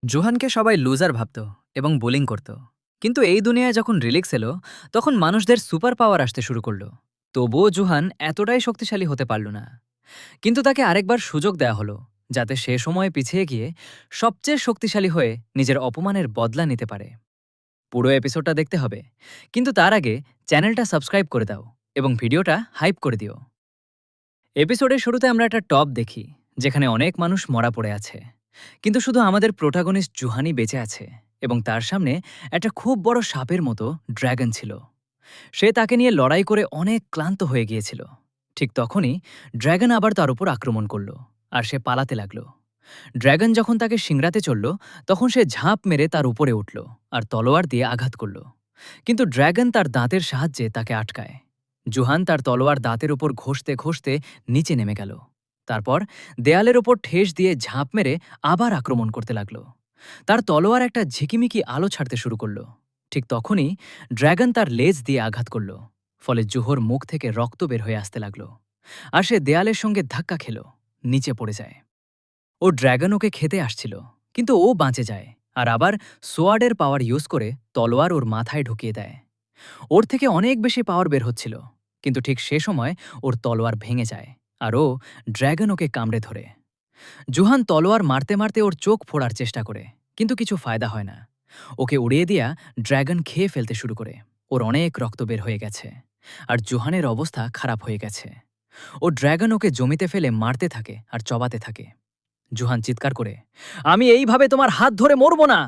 জোহানকে সবাই লুজার ভাবত এবং বোলিং করত। কিন্তু এই দুনিয়ায় যখন রিলিক্স এলো, তখন মানুষদের সুপার পাওয়ার আসতে শুরু করলো। তবুও জোহান এতটাই শক্তিশালী হতে পারল না। কিন্তু তাকে আরেকবার সুযোগ দেয়া হলো, যাতে সে সময়ে পিছিয়ে গিয়ে সবচেয়ে শক্তিশালী হয়ে নিজের অপমানের বদলা নিতে পারে। পুরো এপিসোডটা দেখতে হবে, কিন্তু তার আগে চ্যানেলটা সাবস্ক্রাইব করে দাও এবং ভিডিওটা হাইপ করে দিও। এপিসোডের শুরুতে আমরা একটা টপ দেখি, যেখানে অনেক মানুষ মরা পড়ে আছে, কিন্তু শুধু আমাদের প্রোটাগনিস্ট জুহানি বেঁচে আছে এবং তার সামনে একটা খুব বড় সাপের মতো ড্র্যাগন ছিল। সে তাকে নিয়ে লড়াই করে অনেক ক্লান্ত হয়ে গিয়েছিল। ঠিক তখনই ড্র্যাগন আবার তার উপর আক্রমণ করল, আর সে পালাতে লাগল। ড্র্যাগন যখন তাকে সিংড়াতে চলল, তখন সে ঝাঁপ মেরে তার উপরে উঠল আর তলোয়ার দিয়ে আঘাত করল। কিন্তু ড্র্যাগন তার দাঁতের সাহায্যে তাকে আটকায়। জুহান তার তলোয়ার দাঁতের উপর ঘষতে ঘষতে নিচে নেমে গেল। তারপর দেয়ালের ওপর ঠেস দিয়ে ঝাঁপ মেরে আবার আক্রমণ করতে লাগল। তার তলোয়ার একটা ঝিকিমিকি আলো ছাড়তে শুরু করল। ঠিক তখনই ড্র্যাগন তার লেজ দিয়ে আঘাত করল, ফলে জুহোর মুখ থেকে রক্ত বের হয়ে আসতে লাগল। আর সে দেয়ালের সঙ্গে ধাক্কা খেল, নিচে পড়ে যায়। ও ড্র্যাগন ওকে খেতে আসছিল, কিন্তু ও বাঁচে যায় আর আবার সোয়ার্ডের পাওয়ার ইউজ করে তলোয়ার ওর মাথায় ঢুকিয়ে দেয়। ওর থেকে অনেক বেশি পাওয়ার বের হচ্ছিল, কিন্তু ঠিক সে সময় ওর তলোয়ার ভেঙে যায় আর ও ড্র্যাগন ওকে কামড়ে ধরে। জুহান তলোয়ার মারতে মারতে ওর চোখ ফোড়ার চেষ্টা করে, কিন্তু কিছু ফায়দা হয় না। ওকে উড়িয়ে দিয়া ড্র্যাগন খেয়ে ফেলতে শুরু করে। ওর অনেক রক্ত বের হয়ে গেছে, আর জুহানের অবস্থা খারাপ হয়ে গেছে। ও ড্র্যাগন ওকে জমিতে ফেলে মারতে থাকে আর চবাতে থাকে। জুহান চিৎকার করে, "আমি এইভাবে তোমার হাত ধরে মরব না!"